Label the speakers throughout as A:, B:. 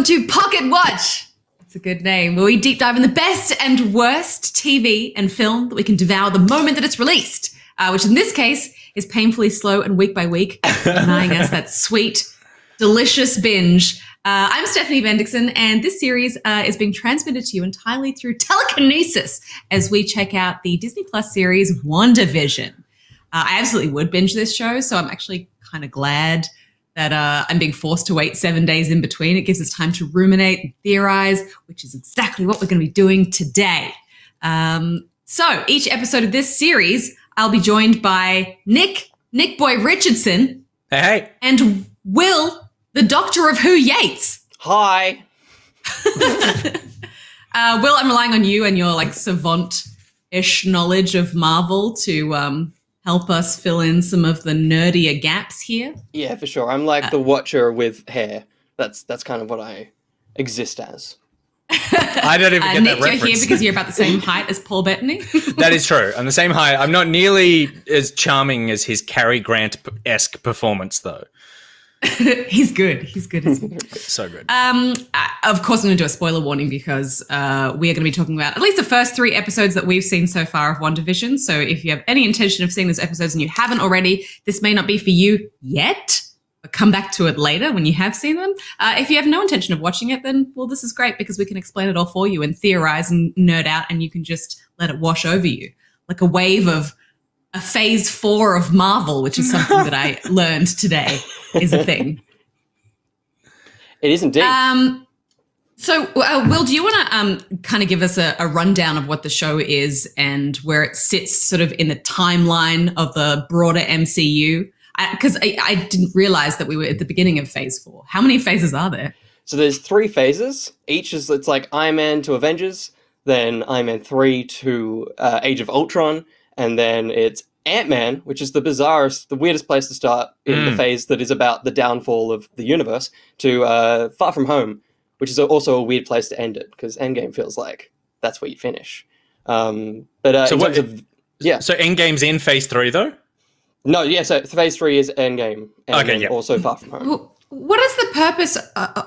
A: to Pocket Watch. It's a good name, where we deep dive in the best and worst TV and film that we can devour the moment that it's released, which in this case is painfully slow and week by week, denying us that sweet, delicious binge. I'm Stephanie Bendixson, and this series is being transmitted to you entirely through telekinesis as we check out the Disney Plus series WandaVision. I absolutely would binge this show, so I'm actually kind of glad that I'm being forced to wait 7 days in between. It gives us time to ruminate and theorize, which is exactly what we're going to be doing today. So each episode of this series, I'll be joined by Nick Boy Richardson.
B: Hey.
A: And Will, the Doctor of Who Yates.
C: Hi.
A: Will, I'm relying on you and your like savant-ish knowledge of Marvel to help us fill in some of the nerdier gaps here.
C: Yeah, for sure. I'm like the Watcher with hair. That's kind of what I exist as.
B: I don't even get
A: Nick,
B: that reference.
A: you're here because you're about the same height as Paul Bettany.
B: That is true. I'm the same height. I'm not nearly as charming as his Cary Grant-esque performance, though.
A: He's good. He's good.
B: So good.
A: Of course, I'm going to do a spoiler warning because we are going to be talking about at least the first 3 episodes that we've seen so far of WandaVision. So if you have any intention of seeing those episodes and you haven't already, this may not be for you yet, but come back to it later when you have seen them. If you have no intention of watching it, then, well, this is great because we can explain it all for you and theorize and nerd out, and you can just let it wash over you like a wave of a phase 4 of Marvel, which is something that I learned today is a thing.
C: It is indeed.
A: So, Will, do you want to kind of give us a rundown of what the show is and where it sits sort of in the timeline of the broader MCU? Because I didn't realize that we were at the beginning of phase 4. How many phases are there?
C: So there's 3 phases. Each is, it's like Iron Man to Avengers, then Iron Man 3 to Age of Ultron, and then it's Ant-Man, which is the bizarrest, the weirdest place to start in the phase that is about the downfall of the universe, to Far From Home, which is also a weird place to end it, because Endgame feels like that's where you finish. So
B: Endgame's in phase 3, though?
C: No, yeah, so phase 3 is Endgame, and
B: okay, yeah.
C: also Far From Home.
A: Well, what is the purpose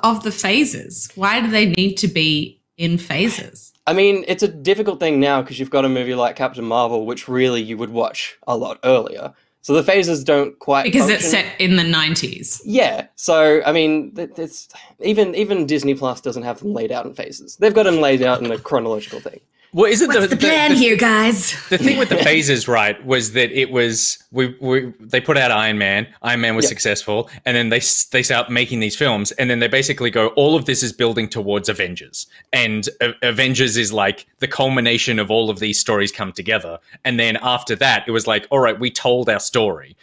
A: of the phases? Why do they need to be in phases?
C: I mean, it's a difficult thing now because you've got a movie like Captain Marvel, which really you would watch a lot earlier. So the phases don't quite
A: because
C: function.
A: It's set in the 90s.
C: Yeah. So, I mean, it's even Disney Plus doesn't have them laid out in phases. They've got them laid out in a chronological thing.
B: Well, isn't
A: What's the plan here, guys?
B: The thing with the phases, right, was that it was they put out Iron Man. Iron Man was successful, and then they start making these films, and then they basically go, all of this is building towards Avengers, and Avengers is like the culmination of all of these stories come together. And then after that, it was like, all right, we told our story.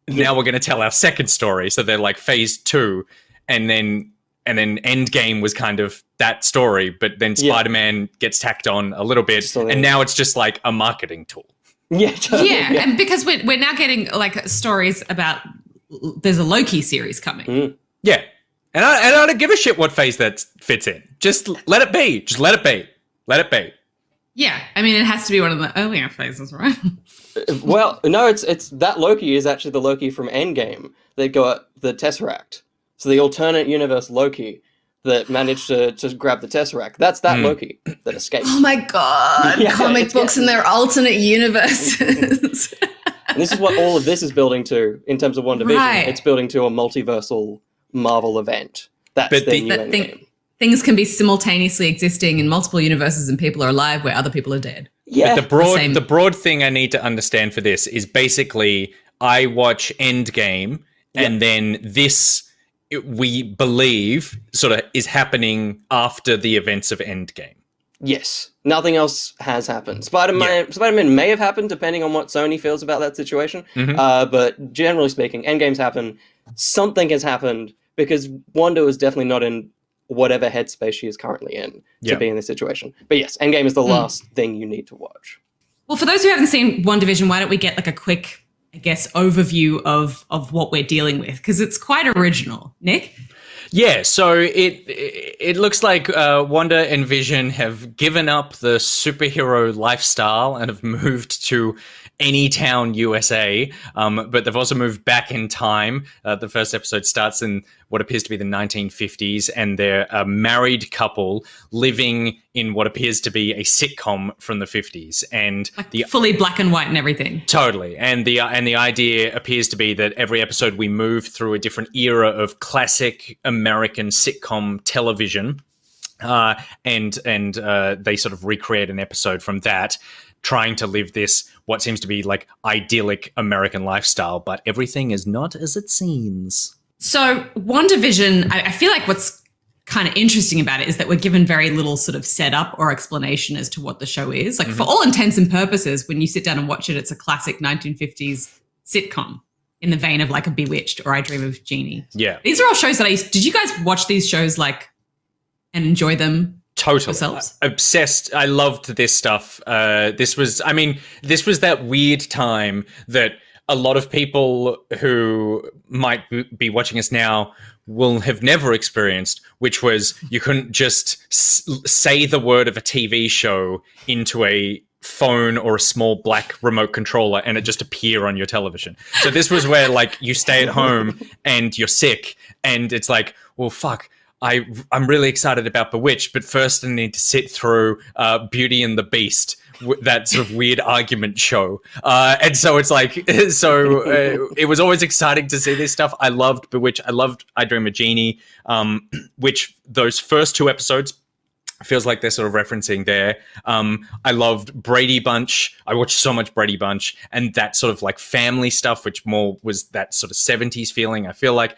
B: Now we're going to tell our second story. So they're like phase 2, and then Endgame was kind of that story, but then Spider-Man gets tacked on a little bit, and now it's just like a marketing tool.
C: Yeah, totally,
A: yeah, and because we're now getting like stories about there's a Loki series coming.
B: Yeah, and I don't give a shit what phase that fits in. Just let it be. Just let it be. Let it be.
A: Yeah, I mean it has to be one of the earlier phases, right?
C: Well, no, it's that Loki is actually the Loki from Endgame. They got the Tesseract. So the alternate universe Loki that managed to grab the Tesseract, that's that Loki that escaped.
A: Oh my God,
C: Yeah,
A: comic books and their alternate universes.
C: And this is what all of this is building to in terms of WandaVision.
A: Right.
C: It's building to a multiversal Marvel event. That's the new Endgame.
A: Things can be simultaneously existing in multiple universes and people are alive where other people are dead.
C: Yeah.
B: But the broad thing I need to understand for this is basically I watch Endgame and then this... we believe sort of is happening after the events of Endgame.
C: Yes. Nothing else has happened. Spider-Man may have happened depending on what Sony feels about that situation. But generally speaking, Endgame's happened. Something has happened because Wanda is definitely not in whatever headspace she is currently in to be in this situation. But yes, Endgame is the last thing you need to watch.
A: Well, for those who haven't seen WandaVision, why don't we get like a quick, I guess, overview of what we're dealing with, because it's quite original. Nick?
B: Yeah, so it looks like Wanda and Vision have given up the superhero lifestyle and have moved to Anytown, USA, but they've also moved back in time. The first episode starts in what appears to be the 1950s, and they're a married couple living in what appears to be a sitcom from the 50s, and
A: like fully black and white and everything.
B: Totally, and the idea appears to be that every episode we move through a different era of classic American sitcom television, and they sort of recreate an episode from that, trying to live this, what seems to be like idyllic American lifestyle, but everything is not as it seems.
A: So WandaVision, I feel like what's kind of interesting about it is that we're given very little sort of setup or explanation as to what the show is. Like for all intents and purposes, when you sit down and watch it, it's a classic 1950s sitcom in the vein of like a Bewitched or I Dream of Jeannie.
B: Yeah.
A: These are all shows that did you guys watch these shows like and enjoy them?
B: Totally.
A: Yourselves?
B: Obsessed. I loved this stuff. This was that weird time that a lot of people who might be watching us now will have never experienced, which was you couldn't just say the word of a TV show into a phone or a small black remote controller and it just appear on your television. So this was where like you stay at home and you're sick and it's like, well, fuck, I'm really excited about Bewitched, but first I need to sit through Beauty and the Beast, that sort of weird argument show. And so it's like, it was always exciting to see this stuff. I loved Bewitched. I loved I Dream of Jeannie, which those first two episodes feels like they're sort of referencing there. I loved Brady Bunch. I watched so much Brady Bunch and that sort of like family stuff, which more was that sort of 70s feeling. I feel like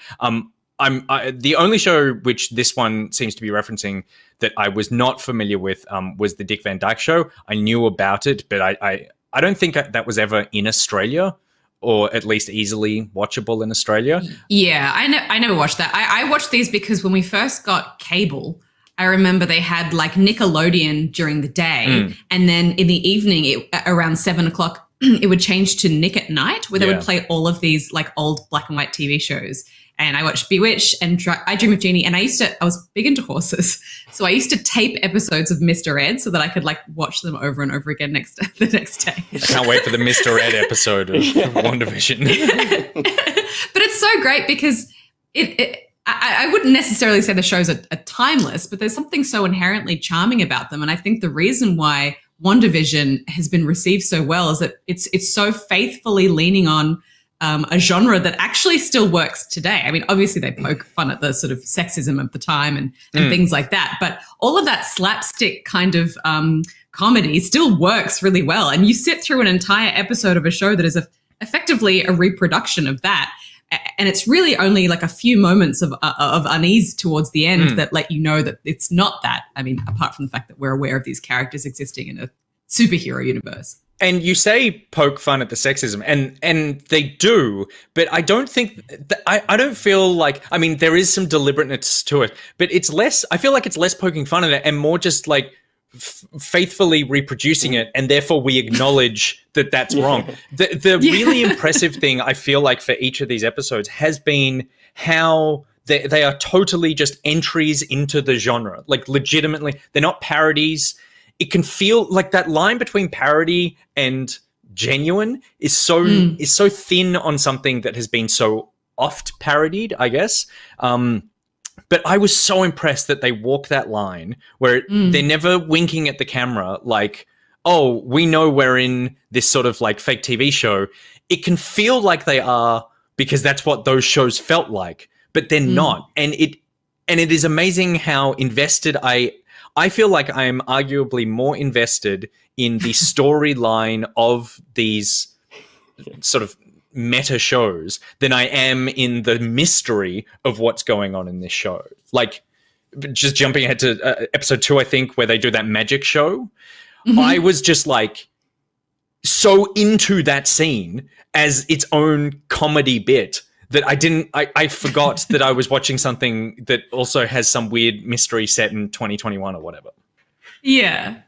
B: the only show which this one seems to be referencing that I was not familiar with was the Dick Van Dyke Show. I knew about it, but I don't think that was ever in Australia, or at least easily watchable in Australia.
A: Yeah, I never watched that. I watched these because when we first got cable, I remember they had like Nickelodeon during the day, and then in the evening, around 7 o'clock, it would change to Nick at Night, where they would play all of these like old black and white TV shows. And I watched Bewitched and I Dream of Jeannie. And I was big into horses. So I used to tape episodes of Mr. Ed so that I could like watch them over and over again the next day.
B: I can't wait for the Mr. Ed episode of WandaVision.
A: But it's so great because I wouldn't necessarily say the shows are timeless, but there's something so inherently charming about them. And I think the reason why WandaVision has been received so well is that it's so faithfully leaning on a genre that actually still works today. I mean, obviously they poke fun at the sort of sexism of the time and things like that, but all of that slapstick kind of comedy still works really well. And you sit through an entire episode of a show that is effectively a reproduction of that. And it's really only like a few moments of unease towards the end that let you know that it's not that. I mean, apart from the fact that we're aware of these characters existing in a superhero universe.
B: And you say poke fun at the sexism, and they do, but I don't think I don't feel like, I mean, there is some deliberateness to it, but it's less. I feel like it's less poking fun at it and more just like faithfully reproducing it, and therefore we acknowledge that that's wrong. The really impressive thing I feel like for each of these episodes has been how they are totally just entries into the genre. Like legitimately, they're not parodies. It can feel like that line between parody and genuine is so thin on something that has been so oft parodied, I guess. But I was so impressed that they walk that line where they're never winking at the camera like, oh, we know we're in this sort of like fake TV show. It can feel like they are because that's what those shows felt like, but they're not. And it is amazing how invested I feel like I am arguably more invested in the storyline of these sort of meta shows than I am in the mystery of what's going on in this show. Like, just jumping ahead to episode 2, I think, where they do that magic show, I was just like so into that scene as its own comedy bit that I forgot that I was watching something that also has some weird mystery set in 2021 or whatever.
A: Yeah.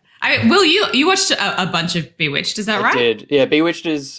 A: Will, you watched a bunch of Bewitched, is that right?
C: I did. Yeah,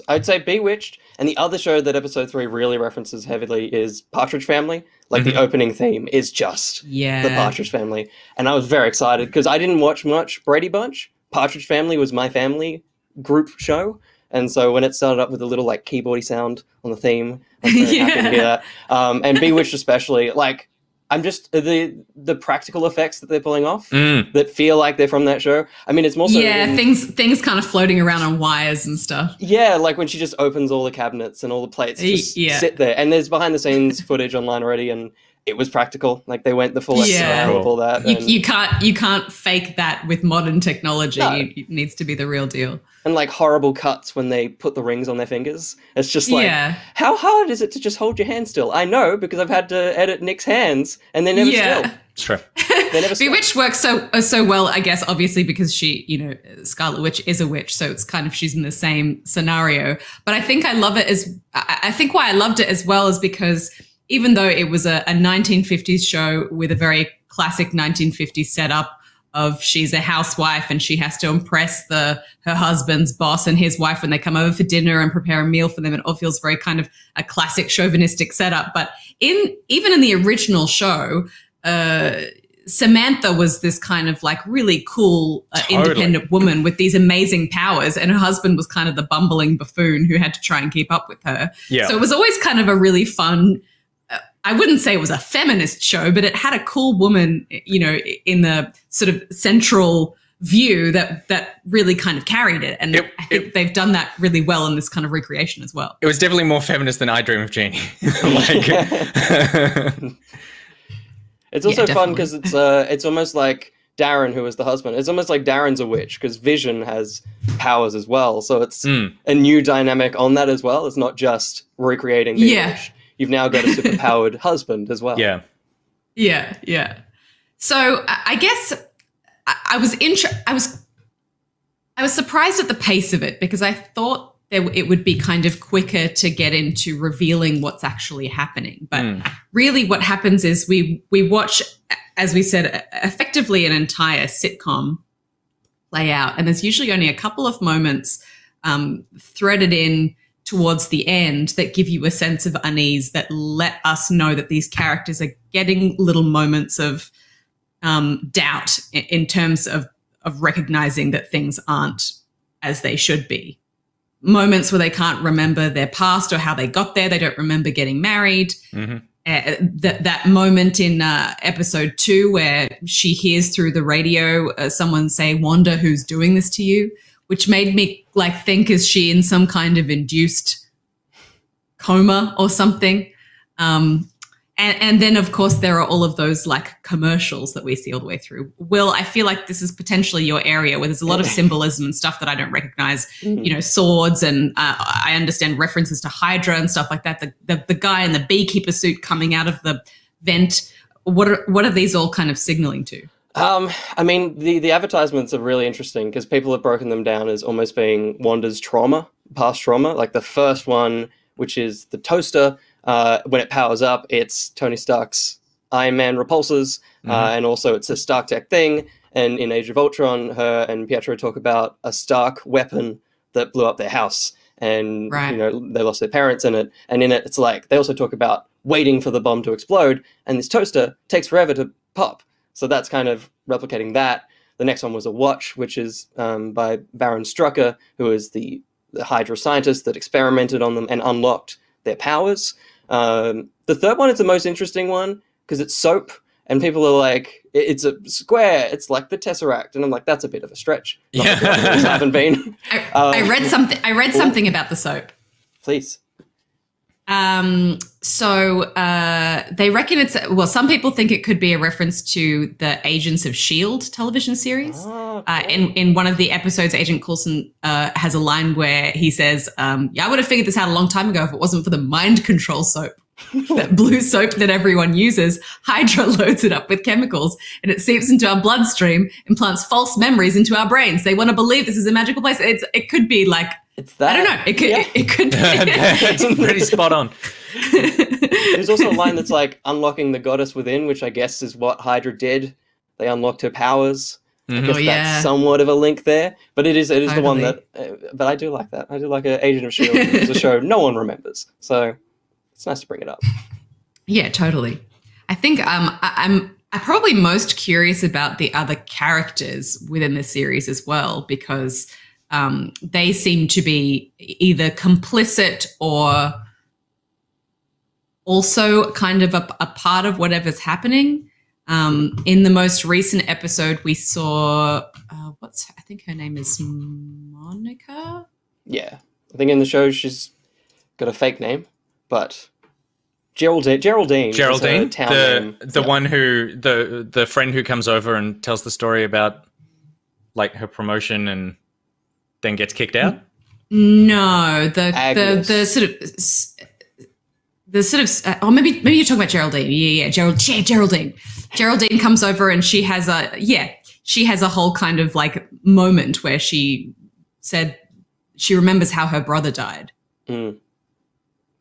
C: I'd say Bewitched, and the other show that episode 3 really references heavily is Partridge Family. Like the opening theme is just the Partridge Family. And I was very excited because I didn't watch much Brady Bunch. Partridge Family was my family group show. And so when it started up with a little like keyboardy sound on the theme, I'm very happy to hear that. And Bewitched especially, like, I'm just the practical effects that they're pulling off that feel like they're from that show. I mean, it's more so
A: things kind of floating around on wires and stuff.
C: Yeah, like when she just opens all the cabinets and all the plates just sit there. And there's behind the scenes footage online already, and it was practical. Like they went the full extra of all that.
A: You can't fake that with modern technology. No. It needs to be the real deal.
C: And like horrible cuts when they put the rings on their fingers. It's just like, how hard is it to just hold your hand still? I know, because I've had to edit Nick's hands and they're never still.
B: It's true.
C: They never still.
A: Bewitched works so well, I guess, obviously because she, Scarlet Witch is a witch, so it's kind of she's in the same scenario. But I think I love it I think why I loved it as well is because even though it was a 1950s show with a very classic 1950s setup of she's a housewife and she has to impress her husband's boss and his wife when they come over for dinner and prepare a meal for them. It all feels very kind of a classic chauvinistic setup. But even in the original show, Samantha was this kind of like really cool, independent woman with these amazing powers, and her husband was kind of the bumbling buffoon who had to try and keep up with her. Yeah. So it was always kind of a really fun, I wouldn't say it was a feminist show, but it had a cool woman, in the sort of central view that really kind of carried it. And I think they've done that really well in this kind of recreation as well.
B: It was definitely more feminist than I Dream of Jeannie.
C: It's also fun because it's almost like Darren, who was the husband. It's almost like Darren's a witch because Vision has powers as well. So it's a new dynamic on that as well. It's not just recreating the witch. You've now got a superpowered husband as well.
B: Yeah.
A: So I guess I was surprised at the pace of it because I thought it would be kind of quicker to get into revealing what's actually happening. But really what happens is we watch, as we said, effectively an entire sitcom play out. And there's usually only a couple of moments threaded in towards the end that give you a sense of unease, that let us know that these characters are getting little moments of doubt in terms of recognizing that things aren't as they should be. Moments where they can't remember their past or how they got there. They don't remember getting married. That moment in episode 2 where she hears through the radio someone say, "Wanda, who's doing this to you?" Which made me think, is she in some kind of induced coma or something? And then, of course, there are all of those commercials that we see all the way through. Will, I feel like this is potentially your area where there's a lot of symbolism and stuff that I don't recognize, swords, and I understand references to Hydra and stuff like that. The guy in the beekeeper suit coming out of the vent. What are these all kind of signaling to?
C: I mean, the advertisements are really interesting because people have broken them down as almost being Wanda's past trauma. Like the first one, which is the toaster, when it powers up, it's Tony Stark's Iron Man repulsors, and also it's a Stark Tech thing. And in Age of Ultron, her and Pietro talk about a Stark weapon that blew up their house, and they lost their parents in it. And in it, it's like they also talk about waiting for the bomb to explode, and this toaster takes forever to pop. So that's kind of replicating that. The next one was a watch, which is by Baron Strucker, who is the Hydra scientist that experimented on them and unlocked their powers. The third one is the most interesting one because it's soap, and people are like, it's a square. It's like the Tesseract, and I'm like, that's a bit of a stretch. Haven't been.
A: I read something. I read something about the soap.
C: Please.
A: So they reckon some people think it could be a reference to the Agents of S.H.I.E.L.D. television series. Oh, cool. In one of the episodes, Agent Coulson has a line where he says, I would have figured this out a long time ago if it wasn't for the mind control soap. That blue soap that everyone uses. Hydra loads it up with chemicals and it seeps into our bloodstream and plants false memories into our brains. They want to believe this is a magical place. It could be it's that. I don't know. It could be.
B: It's pretty spot on.
C: There's also a line that's unlocking the goddess within, which I guess is what Hydra did. They unlocked her powers. I guess that's somewhat of a link there. But it is totally. The one that, but I do like that. I do like Agent of S.H.I.E.L.D. It's a show no one remembers. So it's nice to bring it up.
A: Yeah, totally. I think I'm probably most curious about the other characters within the series as well, because they seem to be either complicit or also kind of a part of whatever's happening. In the most recent episode, we saw I think her name is Monica.
C: Yeah, I think in the show she's got a fake name, but Geraldine,
B: the one who the friend who comes over and tells the story about like her promotion and then gets kicked out.
A: No, the sort of maybe you're talking about Geraldine. Yeah, Geraldine. Geraldine comes over and she has a whole kind of like moment where she said she remembers how her brother died.
C: Mm.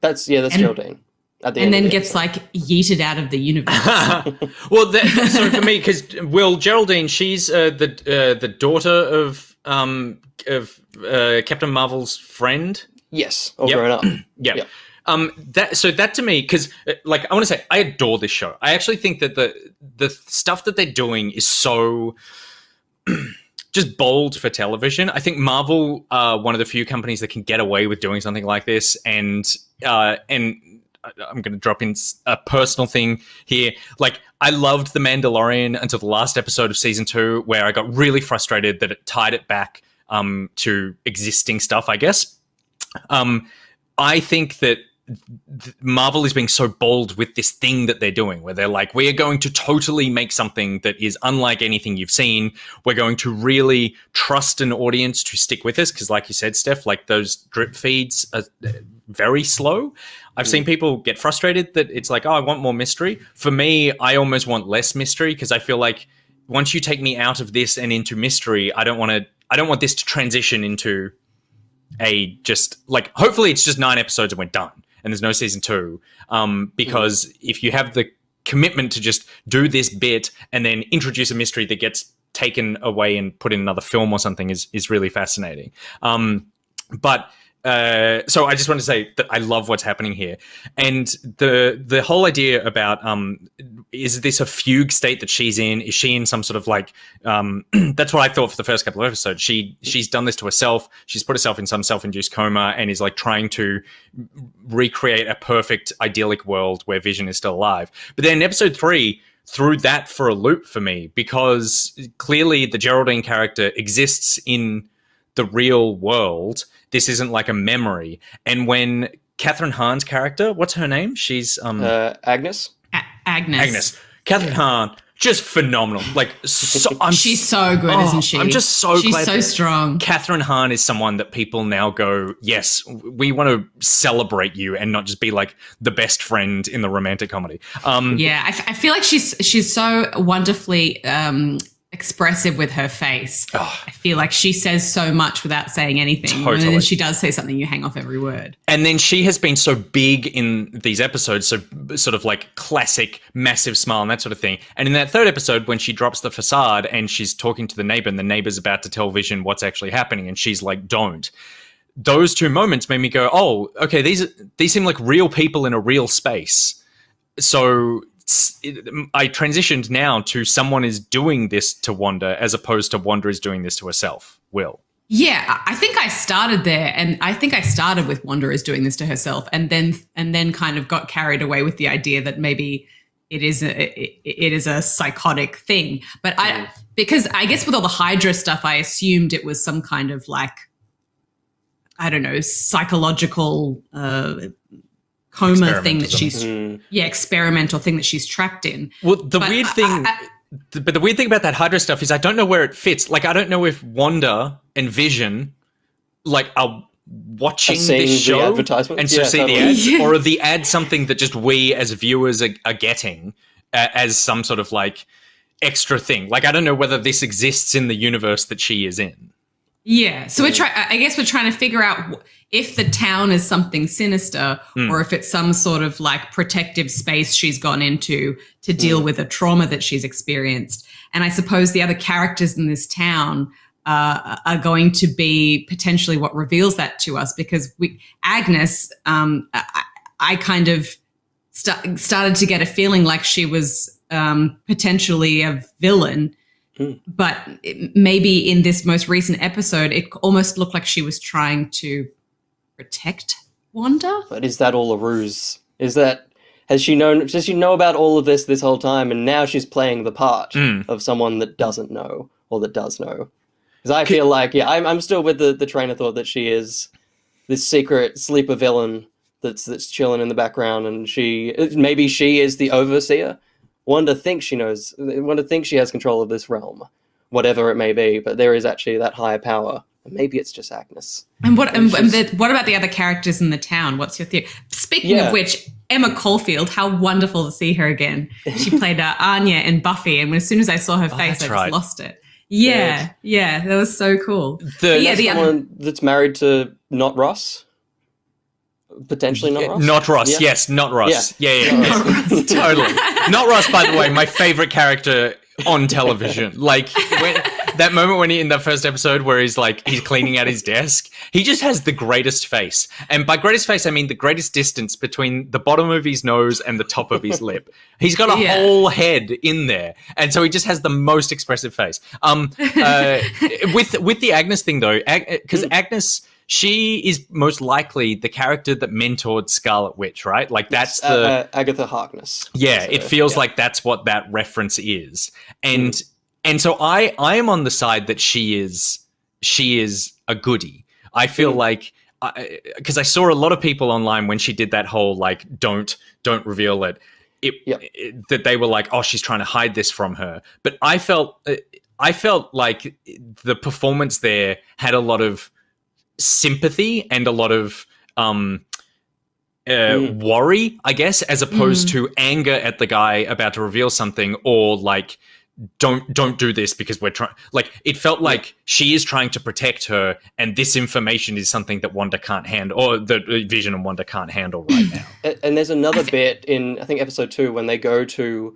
C: That's Geraldine.
A: And then gets like yeeted out of the universe.
B: Well, so for me, because Geraldine, she's the daughter of Captain Marvel's friend.
C: Yes, all grown up.
B: Yeah. Yep. That to me, because like I want to say, I adore this show. I actually think that the stuff that they're doing is so just bold for television. I think Marvel are one of the few companies that can get away with doing something like this, and I'm going to drop in a personal thing here. Like, I loved The Mandalorian until the last episode of season 2, where I got really frustrated that it tied it back to existing stuff, I guess. I think that Marvel is being so bold with this thing that they're doing, where they're like, we are going to totally make something that is unlike anything you've seen. We're going to really trust an audience to stick with us. Because like you said, Steph, like those drip feeds are very slow. I've seen people get frustrated that it's like, oh, I want more mystery. For me, I almost want less mystery, because I feel like once you take me out of this and into mystery, I don't want this to transition into a just like, hopefully it's just 9 episodes and we're done and there's no season 2. Because if you have the commitment to just do this bit and then introduce a mystery that gets taken away and put in another film or something is really fascinating. So I just want to say that I love what's happening here. And the whole idea about, is this a fugue state that she's in? Is she in some sort of like, that's what I thought for the first couple of episodes. She's done this to herself. She's put herself in some self-induced coma and is like trying to recreate a perfect idyllic world where Vision is still alive. But then episode 3 threw that for a loop for me, because clearly the Geraldine character exists in the real world. This isn't like a memory. And when Catherine Hahn's character, what's her name? She's
C: Agnes.
A: Agnes.
B: Catherine Hahn, just phenomenal. Like,
A: she's so good, isn't she?
B: I'm just so
A: she's
B: glad
A: so strong.
B: Catherine Hahn is someone that people now go, yes, we want to celebrate you, and not just be like the best friend in the romantic comedy.
A: Yeah, I feel like she's so wonderfully expressive with her face. I feel like she says so much without saying anything.
B: Totally.
A: And then she does say something, you hang off every word.
B: And then she has been so big in these episodes, so sort of like classic, massive smile and that sort of thing. And in that 3rd episode, when she drops the facade and she's talking to the neighbor, and the neighbor's about to tell Vision what's actually happening, and she's like, don't. Those 2 moments made me go, oh, okay, these seem like real people in a real space. So I transitioned now to someone is doing this to Wanda, as opposed to Wanda is doing this to herself. Will.
A: Yeah, I think I started there, and I think I started with Wanda is doing this to herself, and then kind of got carried away with the idea that maybe it is a psychotic thing. But because I guess with all the Hydra stuff, I assumed it was some kind of like, I don't know, psychological coma thing that she's experimental thing that she's trapped in.
B: Well, the weird thing about that Hydra stuff is I don't know where it fits. Like, I don't know if Wanda and Vision like are watching this show and so see the ads, or are the ads something that just we as viewers are getting as some sort of like extra thing. Like, I don't know whether this exists in the universe that she is in.
A: Yeah, so I guess we're trying to figure out if the town is something sinister, or if it's some sort of like protective space she's gone into to deal with a trauma that she's experienced. And I suppose the other characters in this town are going to be potentially what reveals that to us, because Agnes, I kind of started to get a feeling like she was potentially a villain, But maybe in this most recent episode, it almost looked like she was trying to protect Wanda.
C: But is that all a ruse? Does she know about all of this whole time, and now she's playing the part of someone that doesn't know or that does know? Because I feel like, I'm still with the train of thought that she is this secret sleeper villain that's chilling in the background, and maybe she is the overseer. Wanda thinks she knows. Wanda thinks she has control of this realm, whatever it may be. But there is actually that higher power. And maybe it's just Agnes.
A: And what about the other characters in the town? What's your theory? Speaking of which, Emma Caulfield, how wonderful to see her again. She played Anya in Buffy, and as soon as I saw her face, I just lost it. Yeah, that was so cool.
C: Someone that's married to not Ross. Potentially not Ross?
B: Not Ross, yes, not Ross. Yeah. Not Ross. Totally. Not Ross, by the way, my favorite character on television. Like, that moment when in that first episode where he's cleaning out his desk, he just has the greatest face. And by greatest face, I mean the greatest distance between the bottom of his nose and the top of his lip. He's got a whole head in there. And so he just has the most expressive face. With the Agnes thing, though, because Agnes... she is most likely the character that mentored Scarlet Witch, right? Like that's
C: Agatha Harkness.
B: Yeah, it feels like that's what that reference is, and so I am on the side that she is a goodie. I feel like because I saw a lot of people online when she did that whole like don't reveal it, that they were like, oh, she's trying to hide this from her. But I felt like the performance there had a lot of sympathy and a lot of worry, I guess, as opposed to anger at the guy about to reveal something, or like don't do this because we're trying. Like it felt like she is trying to protect her, and this information is something that Wanda can't handle, or the Vision and Wanda can't handle right now.
C: And there's another bit in I think episode 2 when they go to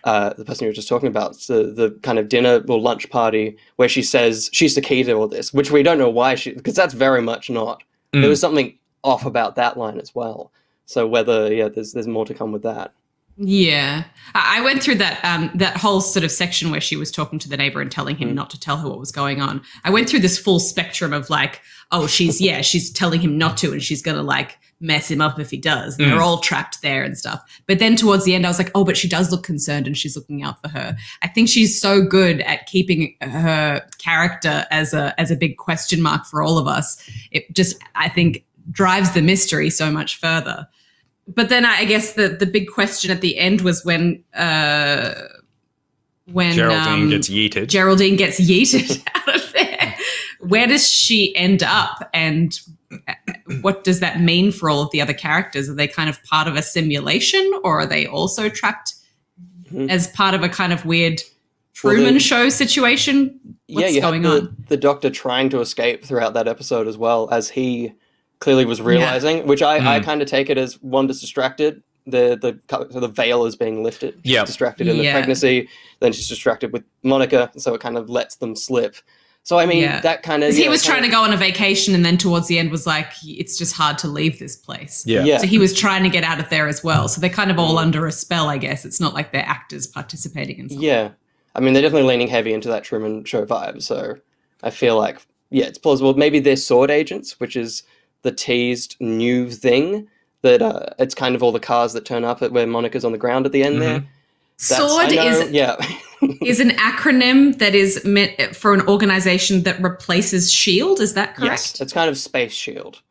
C: the person you were just talking about, the kind of dinner or lunch party where she says she's the key to all this, which we don't know why because that's very much not. There was something off about that line as well. So whether, there's more to come with that.
A: Yeah. I went through that whole sort of section where she was talking to the neighbor and telling him not to tell her what was going on. I went through this full spectrum of like, oh, she's telling him not to, and she's going to like mess him up if he does. And they're all trapped there and stuff. But then towards the end, I was like, oh, but she does look concerned and she's looking out for her. I think she's so good at keeping her character as a big question mark for all of us. It just, I think, drives the mystery so much further. But then I guess the big question at the end was when
B: Geraldine gets yeeted.
A: Geraldine gets yeeted out of there. Where does she end up, and what does that mean for all of the other characters? Are they kind of part of a simulation, or are they also trapped as part of a kind of weird Truman Show situation? What's going on?
C: The Doctor trying to escape throughout that episode as well, as he clearly was realizing, which I kind of take it as Wanda's distracted. The veil is being lifted. She's distracted in the pregnancy, then she's distracted with Monica, so it kind of lets them slip. So, I mean, that kind of...
A: he was trying to go on a vacation, and then towards the end was like, it's just hard to leave this place.
B: Yeah.
A: So he was trying to get out of there as well. So they're kind of all under a spell, I guess. It's not like they're actors participating in something.
C: Yeah. I mean, they're definitely leaning heavy into that Truman Show vibe. So I feel like, it's plausible. Maybe they're sword agents, which is the teased new thing that it's kind of all the cars that turn up where Monica's on the ground at the end there.
A: Sword is an acronym that is meant for an organization that replaces SHIELD. Is that correct?
C: Yes, it's kind of Space SHIELD.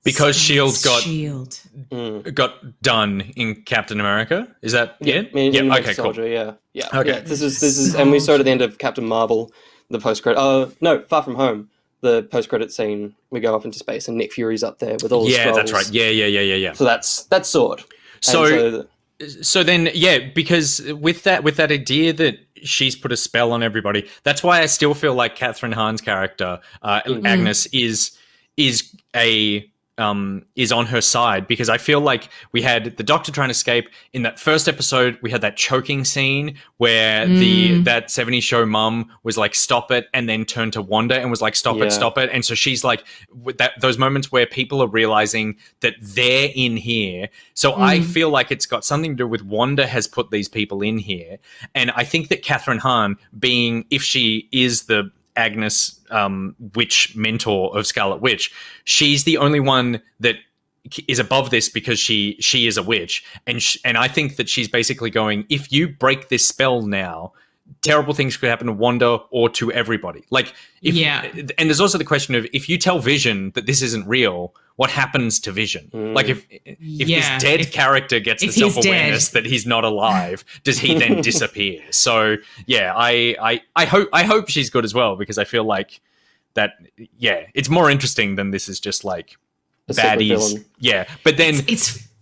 B: Because SHIELD got done in Captain America. Is that
C: okay,
B: Soldier,
C: cool. Yeah. Okay. This is and we saw it at the end of Captain Marvel, the post credit. No, Far From Home. The post-credit scene, we go up into space and Nick Fury's up there with all the Skrulls.
B: That's right. Yeah.
C: So that's Sword.
B: So then, because with that idea that she's put a spell on everybody, that's why I still feel like Catherine Hahn's character, Agnes, is a is on her side, because I feel like we had the Doctor trying to escape. In that first episode, we had that choking scene where that 70s show mum was like, stop it, and then turned to Wanda and was like, stop it. And so she's like, with those moments where people are realizing that they're in here. So I feel like it's got something to do with Wanda has put these people in here. And I think that Catherine Hahn, being, if she is the Agnes witch mentor of Scarlet Witch, she's the only one that is above this because she is a witch, and I think that she's basically going, if you break this spell now, terrible things could happen to Wanda or to everybody. Like, and there's also the question of, if you tell Vision that this isn't real, what happens to Vision? Like, if this dead character gets the self-awareness that he's not alive, does he then disappear? So yeah, I hope she's good as well, because I feel like that, it's more interesting than this is just like a baddies. Yeah, but then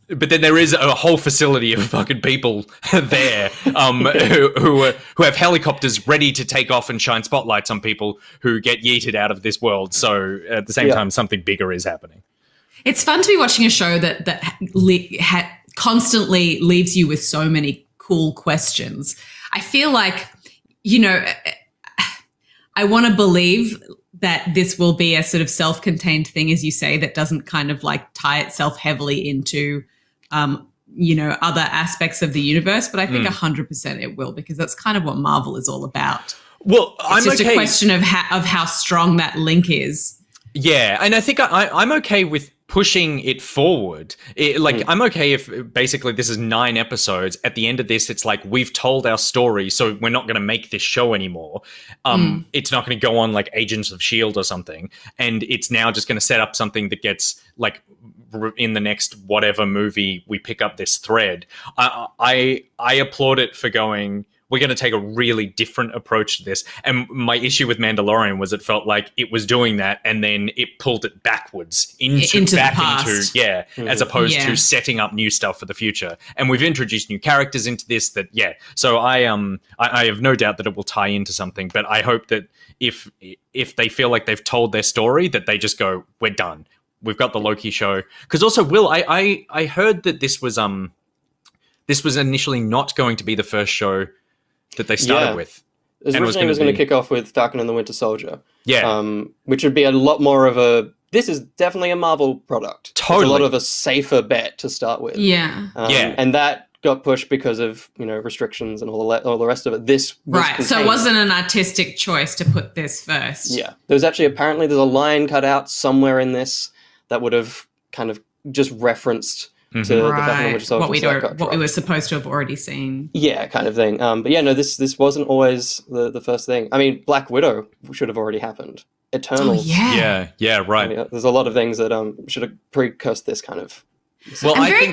B: but then there is a whole facility of fucking people there who have helicopters ready to take off and shine spotlights on people who get yeeted out of this world. So at the same time, something bigger is happening. It's fun to be watching a show that constantly leaves you with so many cool questions. I feel like, I want to believe that this will be a sort of self-contained thing, as you say, that doesn't kind of like tie itself heavily into other aspects of the universe, but I think 100% it will, because that's kind of what Marvel is all about. Well, it's just a question of how strong that link is. Yeah, and I think I'm okay with pushing it forward. I'm okay if basically this is 9 episodes. At the end of this, it's like, we've told our story, so we're not going to make this show anymore. It's not going to go on like Agents of S.H.I.E.L.D. or something, and it's now just going to set up something that gets like, in the next whatever movie we pick up this thread. I applaud it for going, we're going to take a really different approach to this. And my issue with Mandalorian was it felt like it was doing that, and then it pulled it backwards into the past. As opposed to setting up new stuff for the future. And we've introduced new characters into this so I have no doubt that it will tie into something, but I hope that if they feel like they've told their story, that they just go, we're done. We've got the Loki show. Because also, Will, I heard that this was initially not going to be the first show that they started with. Originally, it was going to kick off with Falcon and the Winter Soldier. Which would be a lot more of a, this is definitely a Marvel product. Totally. It's a lot of a safer bet to start with. And that got pushed because of, restrictions and all the rest of it. This was contained. So it wasn't an artistic choice to put this first. Yeah. There's actually, apparently there's a line cut out somewhere in this that would have kind of just referenced to the Falcon and Winter Soldier. What we were supposed to have already seen. Yeah, kind of thing. But this wasn't always the first thing. I mean, Black Widow should have already happened. Eternals. Oh, yeah, right. I mean, there's a lot of things that should have precursed this kind of. Well, I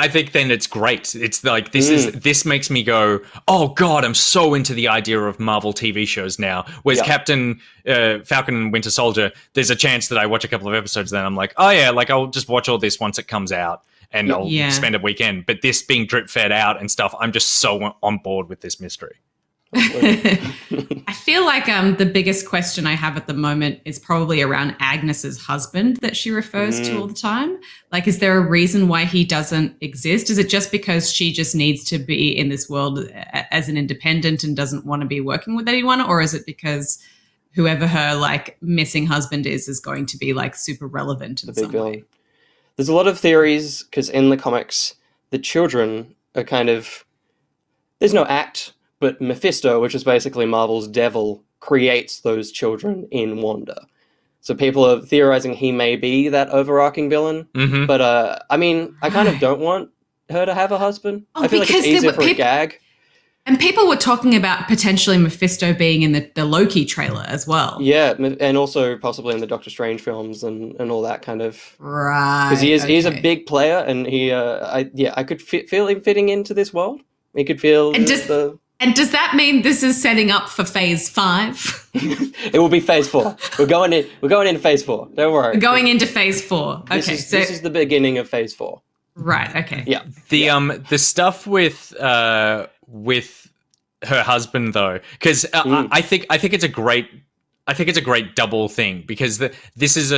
B: think then it's great. It's like, this makes me go, oh God, I'm so into the idea of Marvel TV shows now. Whereas Falcon and Winter Soldier, there's a chance that I watch a couple of episodes, then I'm like, oh yeah, like I'll just watch all this once it comes out and I'll spend a weekend. But this being drip fed out and stuff, I'm just so on board with this mystery. I feel like the biggest question I have at the moment is probably around Agnes's husband that she refers to all the time. Like, is there a reason why he doesn't exist? Is it just because she just needs to be in this world as an independent and doesn't want to be working with anyone? Or is it because whoever her like missing husband is going to be like super relevant in some way? There's a lot of theories, because in the comics, the children are kind of, there's no act. But Mephisto, which is basically Marvel's devil, creates those children in Wanda. So people are theorizing he may be that overarching villain. But, I mean, I kind of don't want her to have a husband. I feel like it's easier for a gag. And people were talking about potentially Mephisto being in the Loki trailer as well. Yeah, and also possibly in the Doctor Strange films and all that kind of. Right. Because he's a big player, and I could feel him fitting into this world. He could feel And does that mean this is setting up for Phase 5? It will be Phase 4. We're going into Phase 4. Don't worry. We're going into Phase 4. Okay, this is the beginning of Phase 4. Right. Okay. Yeah. The stuff with her husband though, because I think it's a great it's a great double thing, because this is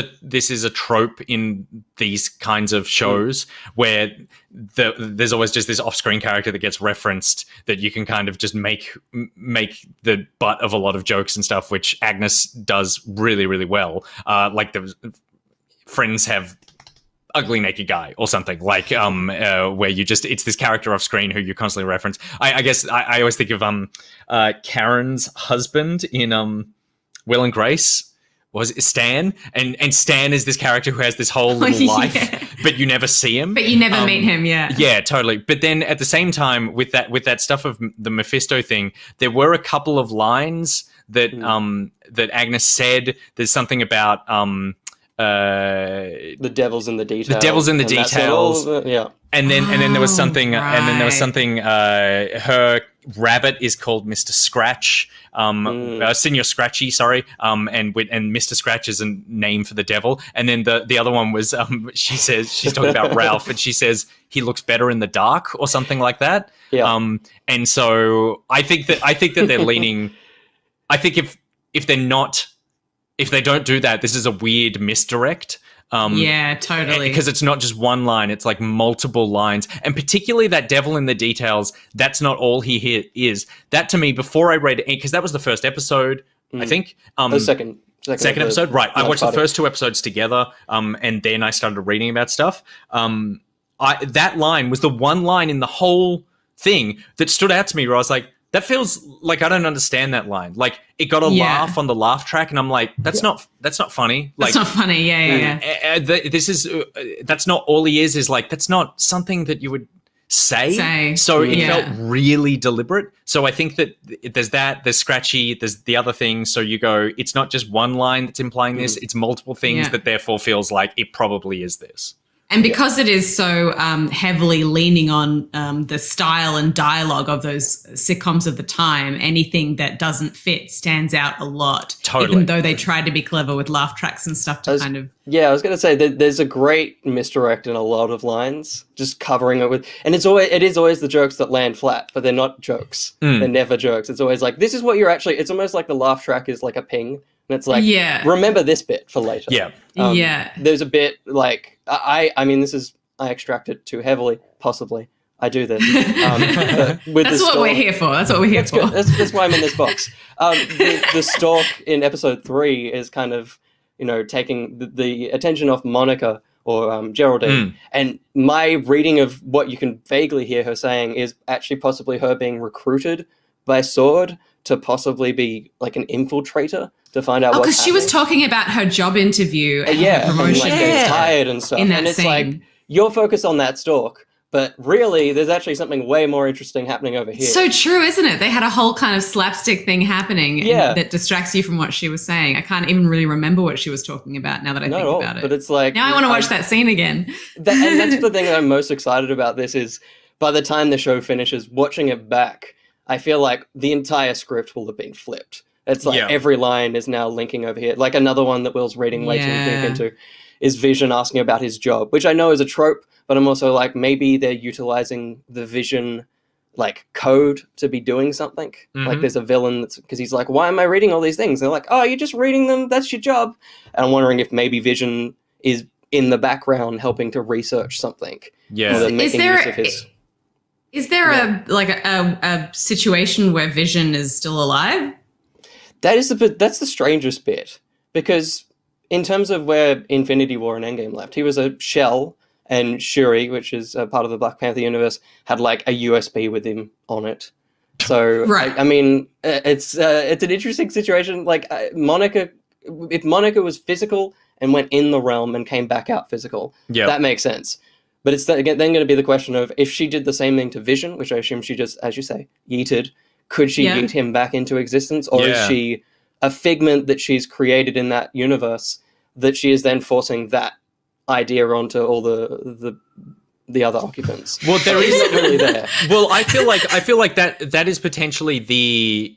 B: a trope in these kinds of shows where there's always just this off-screen character that gets referenced that you can kind of just make the butt of a lot of jokes and stuff, which Agnes does really, really well. Like the Friends have ugly naked guy or something, like where it's this character off screen who you constantly reference. I guess I always think of Karen's husband in Will and Grace. Was it Stan? And Stan is this character who has this whole little life, but you never see him.
A: But you never meet him, yeah.
B: Yeah, totally. But then at the same time, with that stuff of the Mephisto thing, there were a couple of lines that that Agnes said. There's something about
C: the devil's in the details.
B: The devil's in the details.
C: Yeah.
B: And then there was something.
A: Right.
B: And then there was something. Her rabbit is called Mr. Scratch. Senior Scratchy, sorry. And Mr. Scratch is a name for the devil. And then the other one was she says she's talking about Ralph, and she says he looks better in the dark or something like that.
C: Yeah.
B: And so I think that they're leaning. I think if they don't do that, this is a weird misdirect.
A: Yeah, totally.
B: Because it's not just one line, it's like multiple lines. And particularly that devil in the details, that's not all he is. That to me, before I read it, because that was the first episode, I think.
C: The second
B: episode, right. I watched the first 2 episodes together, and then I started reading about stuff. That line was the one line in the whole thing that stood out to me where I was like, that feels like I don't understand that line. Like it got a laugh on the laugh track, and I'm like, that's not funny. Like,
A: that's not funny. Yeah.
B: This is that's not all he is like, that's not something that you would say. So it felt really deliberate. So I think that there's Scratchy, there's the other thing. So you go, it's not just one line that's implying this; it's multiple things that therefore feels like it probably is this.
A: And because it is so heavily leaning on the style and dialogue of those sitcoms of the time, anything that doesn't fit stands out a lot.
B: Totally.
A: Even though they tried to be clever with laugh tracks and stuff to kind of...
C: Yeah, I was going to say that there's a great misdirect in a lot of lines, just covering it with... And it is always the jokes that land flat, but they're not jokes. They're never jokes. It's always like, this is what you're actually... It's almost like the laugh track is like a ping. And it's like, remember this bit for later.
B: Yeah.
C: There's a bit like, I mean, I extract it too heavily, possibly. I do this.
A: That's what we're here for. That's what we're here for.
C: That's why I'm in this box. The stalk in episode 3 is kind of, taking the attention off Monica or Geraldine. And my reading of what you can vaguely hear her saying is actually possibly her being recruited by Sword to possibly be like an infiltrator to find out what's
A: because she was talking about her job interview and her promotion.
C: And like getting tired and stuff.
A: In that
C: and it's
A: scene.
C: like, you're focused on that stalk, but really there's actually something way more interesting happening over here.
A: So true, isn't it? They had a whole kind of slapstick thing happening that distracts you from what she was saying. I can't even really remember what she was talking about now that I think about it.
C: But it's like...
A: Now I want to watch that scene again.
C: And that's the thing that I'm most excited about this is by the time the show finishes, watching it back, I feel like the entire script will have been flipped. It's like every line is now linking over here. Like another one that Will's reading way too deep into is Vision asking about his job, which I know is a trope, but I'm also like, maybe they're utilizing the Vision like code to be doing something. Like there's a villain because he's like, why am I reading all these things? And they're like, oh, you're just reading them. That's your job. And I'm wondering if maybe Vision is in the background helping to research something.
B: Yeah.
A: Is there a situation where Vision is still alive?
C: That's the strangest bit, because in terms of where Infinity War and Endgame left, he was a shell, and Shuri, which is a part of the Black Panther universe, had like a USB with him on it. So
A: right.
C: I mean, it's an interesting situation. Like if Monica was physical and went in the realm and came back out physical, that makes sense. But it's then going to be the question of if she did the same thing to Vision, which I assume she just, as you say, yeeted, could she yeet him back into existence? Or is she a figment that she's created in that universe that she is then forcing that idea onto all the other occupants?
B: Well, there is
C: not really there.
B: Well, I feel like that is potentially the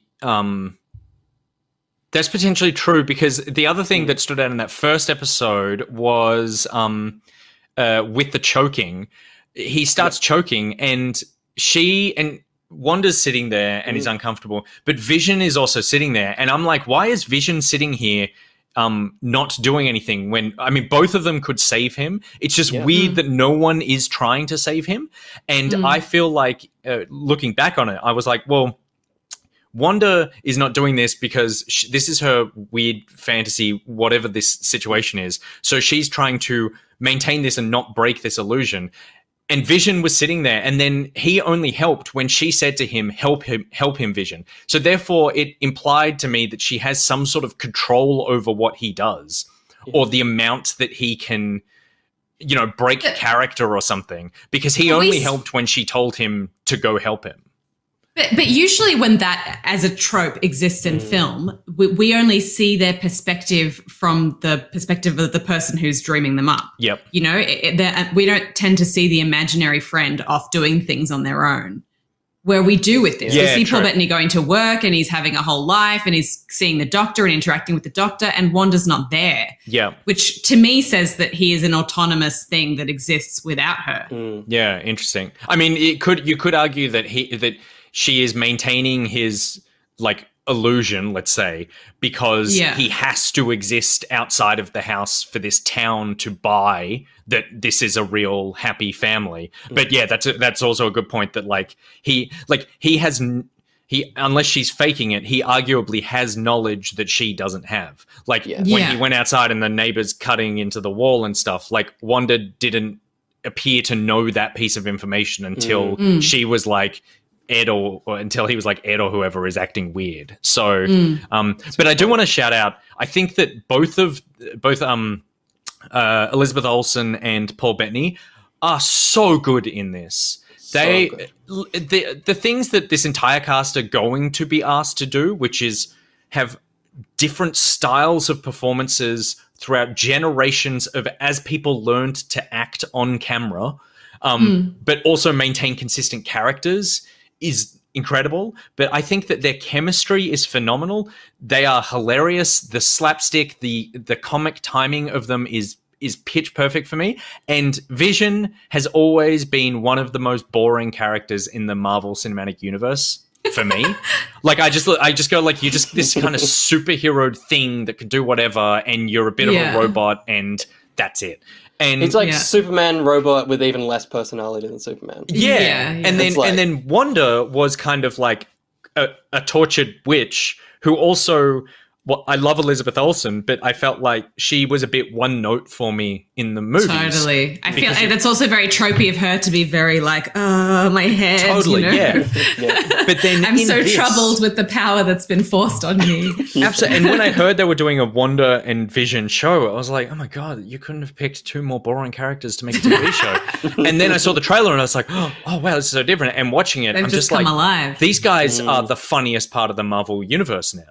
B: that's potentially true, because the other thing that stood out in that first episode was with the choking. He starts choking, and Wanda's sitting there and is uncomfortable, but Vision is also sitting there. And I'm like, why is Vision sitting here not doing anything when, I mean, both of them could save him. It's just weird that no one is trying to save him. And I feel like looking back on it, I was like, well, Wanda is not doing this because this is her weird fantasy, whatever this situation is. So she's trying to maintain this and not break this illusion. And Vision was sitting there, and then he only helped when she said to him, help him, Vision. So therefore, it implied to me that she has some sort of control over what he does or the amount that he can, you know, break character or something, because he only helped when she told him to go help him.
A: But usually when that as a trope exists in film, we only see their perspective from the perspective of the person who's dreaming them up.
B: Yep.
A: You know, we don't tend to see the imaginary friend off doing things on their own, where we do with this.
B: Yeah,
A: we see Paul Bettany going to work and he's having a whole life and he's seeing the doctor and interacting with the doctor, and Wanda's not there.
B: Yeah.
A: Which to me says that he is an autonomous thing that exists without her.
B: Yeah, interesting. I mean, you could argue that she is maintaining his like illusion, let's say, because he has to exist outside of the house for this town to buy that this is a real happy family. But yeah, that's also a good point, that he unless she's faking it, he arguably has knowledge that she doesn't have. When he went outside and the neighbors cutting into the wall and stuff, like Wanda didn't appear to know that piece of information until she was like Ed or until he was like Ed or whoever is acting weird. So, but I do want to shout out, I think that both Elizabeth Olsen and Paul Bettany are so good in this. The things that this entire cast are going to be asked to do, which is have different styles of performances throughout generations of as people learned to act on camera, but also maintain consistent characters, is incredible. But I think that their chemistry is phenomenal. They are hilarious. The slapstick, the comic timing of them is pitch perfect for me. And Vision has always been one of the most boring characters in the Marvel Cinematic Universe for me. Like I just go like, you're just this kind of superhero thing that can do whatever, and you're a bit of a robot, and that's it. And
C: it's like Superman robot with even less personality than Superman.
B: Yeah. And then Wanda was kind of like a tortured witch who also, well, I love Elizabeth Olsen, but I felt like she was a bit one note for me in the movies.
A: Totally. I feel like that's also very tropey of her to be very like, oh, my head.
B: Totally,
A: you know?
B: But then
A: I'm so troubled with the power that's been forced on me.
B: Absolutely. And when I heard they were doing a Wanda and Vision show, I was like, oh my God, you couldn't have picked two more boring characters to make a TV show. And then I saw the trailer and I was like, oh wow, this is so different. And watching it, I'm just like,
A: alive.
B: These guys are the funniest part of the Marvel universe now.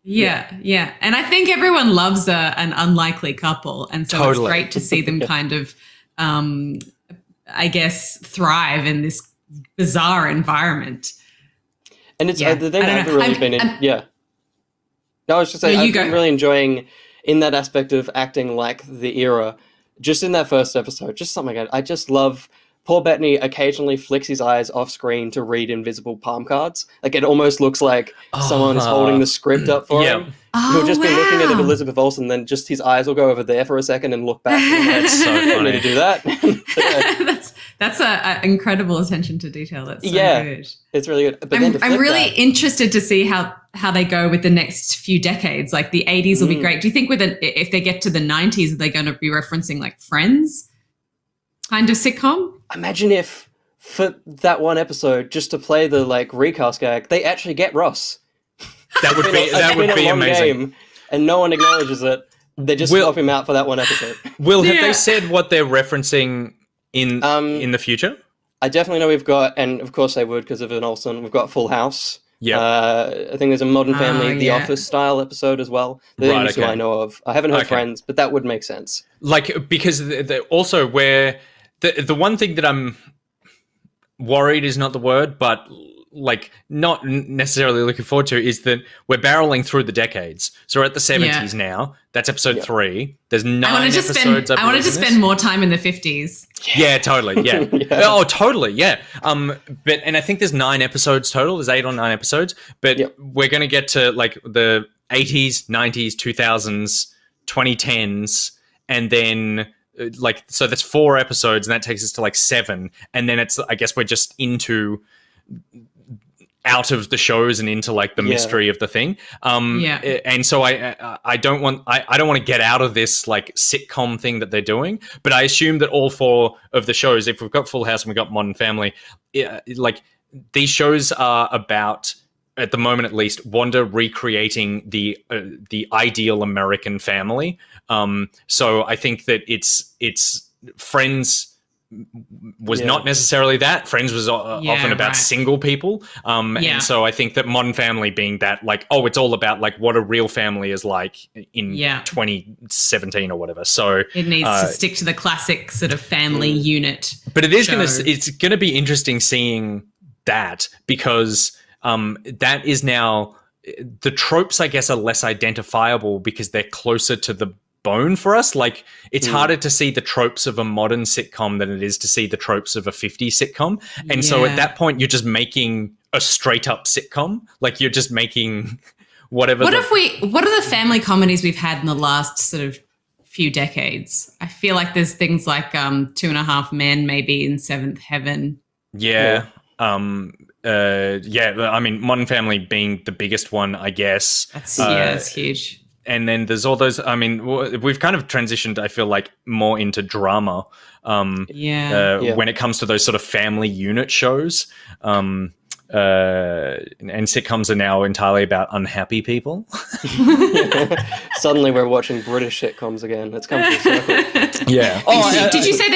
A: Yeah. And I think everyone loves an unlikely couple. And so it's great to see them kind of, I guess, thrive in this bizarre environment.
C: And it's the thing I've really been in. No, I was just saying, I've been really enjoying in that aspect of acting like the era, just in that first episode, just something I just love. Paul Bettany occasionally flicks his eyes off screen to read invisible palm cards. Like it almost looks like someone is holding the script up for him. He'll just be looking at Elizabeth Olsen, then just his eyes will go over there for a second and look back.
B: That's so funny
C: to do that.
A: That's an incredible attention to detail. That's so good.
C: It's really good. But
A: I'm really interested to see how they go with the next few decades. Like the 80s will be great. Do you think if they get to the 90s, are they going to be referencing like Friends kind of sitcom?
C: Imagine if for that one episode, just to play the like recast gag, they actually get Ross.
B: That would be amazing.
C: Game, and no one acknowledges it. They just swap him out for that one episode.
B: Will, have they said what they're referencing in the future?
C: I definitely know we've got, and of course they would because of an Olsen. We've got Full House. Yeah, I think there's a Modern Family, The Office style episode as well. The only two I know of. I haven't heard Friends, but that would make sense.
B: Like because also where the one thing that I'm worried is not the word, but like not necessarily looking forward to is that we're barreling through the decades. So we're at the 70s now. That's episode 3. There's 9 episodes.
A: I wanted to spend more time in the 50s.
B: Yeah, totally. Yeah. Oh, totally. Yeah. And I think there's 9 episodes total. There's 8 or 9 episodes. But we're going to get to like the 80s, 90s, 2000s, 2010s, and then like, so that's 4 episodes, and that takes us to like 7. And then it's, I guess we're just out of the shows and into like the mystery of the thing. And so I don't want to get out of this like sitcom thing that they're doing, but I assume that all 4 of the shows, if we've got Full House and we've got Modern Family, like these shows are about, at the moment at least, Wanda recreating the ideal American family. So I think that it's Friends was not necessarily that. Friends was often about single people. And so I think that Modern Family being that, like, oh, it's all about like what a real family is like in 2017 or whatever. So
A: it needs to stick to the classic sort of family unit.
B: But it's gonna be interesting seeing that, because that is now, the tropes, I guess, are less identifiable because they're closer to the bone for us. Like, it's harder to see the tropes of a modern sitcom than it is to see the tropes of a 50s sitcom. And so at that point, you're just making a straight up sitcom. Like, you're just making whatever. What
A: are the family comedies we've had in the last sort of few decades? I feel like there's things like 2.5 Men, maybe, in Seventh Heaven.
B: Yeah. I mean, Modern Family being the biggest one, I guess.
A: That's huge.
B: And then there's all those, I mean, we've kind of transitioned, I feel like, more into drama when it comes to those sort of family unit shows. And sitcoms are now entirely about unhappy people.
C: Suddenly we're watching British sitcoms again. It's come full circle.
B: Yeah.
A: Did you say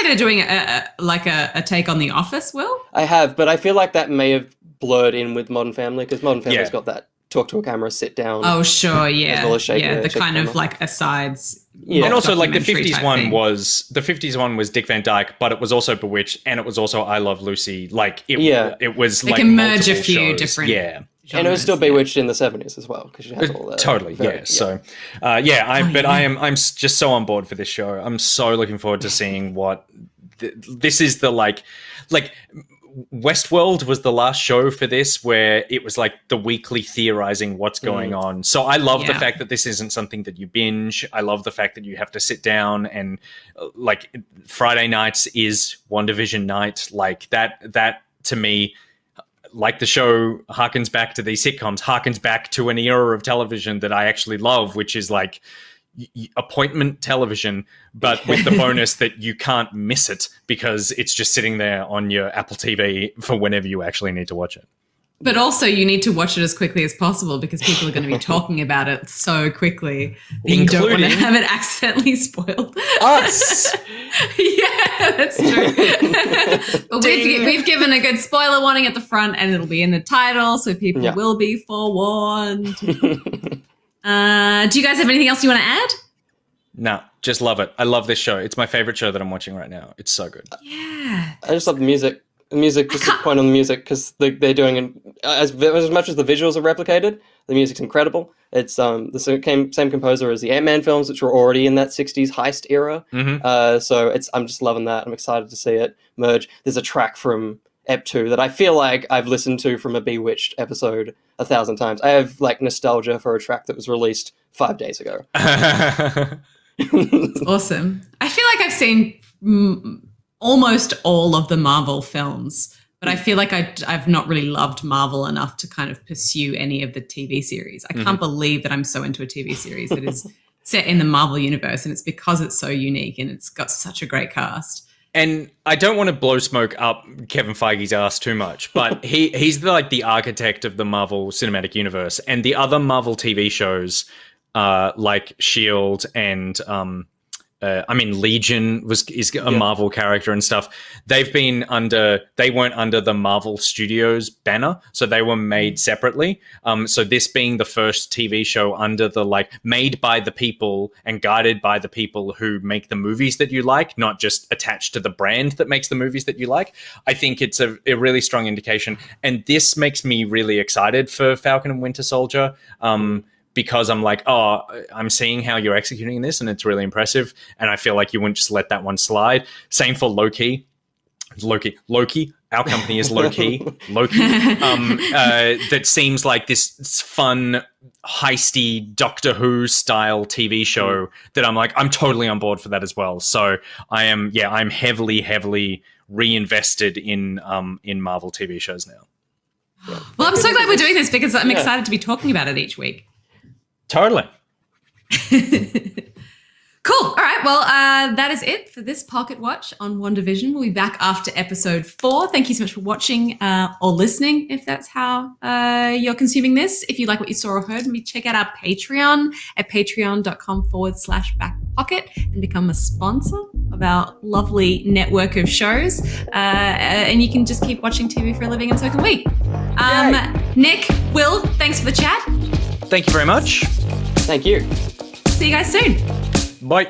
A: they're doing a take on The Office, Will?
C: I have, but I feel like that may have blurred in with Modern Family, because Modern Family's got that talk to a camera, sit down.
A: Oh, sure, yeah.
C: As well as shake
A: the kind
C: camera.
A: of like asides.
B: Yeah. And also, like, the 50s one was Dick Van Dyke, but it was also Bewitched, and it was also I Love Lucy. Like, it was
A: they
B: like
A: can merge a
B: few
A: few different
C: genres, and it was still Bewitched in the 70s as well, because you had all that.
B: Totally, So, I'm just so on board for this show. I'm so looking forward to seeing what this is. The like Westworld was the last show for this, where it was like the weekly theorizing what's going on. So I love the fact that this isn't something that you binge. I love the fact that you have to sit down and like Friday nights is WandaVision night. Like that to me, like the show harkens back to these sitcoms, harkens back to an era of television that I actually love, which is like appointment television, but with the bonus that you can't miss it because it's just sitting there on your Apple TV for whenever you actually need to watch it.
A: But also you need to watch it as quickly as possible, because people are going to be talking about it so quickly that you don't want to have it accidentally spoiled.
B: Us!
A: Yeah, that's true. But we've given a good spoiler warning at the front, and it'll be in the title, so people will be forewarned. Do you guys have anything else you want to add?
B: No, just love it. I love this show. It's my favorite show that I'm watching right now. It's so good.
A: Yeah.
C: I just love the music. The music, just a point on the music, because they're doing as much as the visuals are replicated, the music's incredible. It's the same composer as the Ant-Man films, which were already in that 60s heist era. So I'm just loving that. I'm excited to see it merge. There's a track from Ep 2 that I feel like I've listened to from a Bewitched episode 1,000 times. I have like nostalgia for a track that was released 5 days ago.
A: Awesome. I feel like I've seen almost all of the Marvel films, but I feel like I've not really loved Marvel enough to kind of pursue any of the TV series. I can't believe that I'm so into a TV series that is set in the Marvel universe, and it's because it's so unique and it's got such a great cast.
B: And I don't want to blow smoke up Kevin Feige's ass too much, but he's the architect of the Marvel Cinematic Universe, and the other Marvel TV shows like S.H.I.E.L.D. and Legion is a Marvel character and stuff. They weren't under the Marvel Studios banner, so they were made separately. So this being the first TV show under the made by the people and guided by the people who make the movies that you like, not just attached to the brand that makes the movies that you like. I think it's a really strong indication, and this makes me really excited for Falcon and Winter Soldier. Because I'm like, I'm seeing how you're executing this, and it's really impressive. And I feel like you wouldn't just let that one slide. Same for Loki. Our company is Loki. That seems like this fun, heisty Doctor Who style TV show that I'm like, I'm totally on board for that as well. So I'm heavily reinvested in Marvel TV shows now.
A: Yeah. Well, I'm so glad we're doing this because I'm excited to be talking about it each week.
B: Totally.
A: Cool. All right. Well, that is it for this Pocket Watch on WandaVision. We'll be back after episode 4. Thank you so much for watching or listening, if that's how you're consuming this. If you like what you saw or heard, maybe check out our Patreon at patreon.com/backpocket and become a sponsor of our lovely network of shows. And you can just keep watching TV for a living, and so can we. Nick, Will, thanks for the chat.
B: Thank you very much.
C: Thank you.
A: See you guys soon.
B: Bye.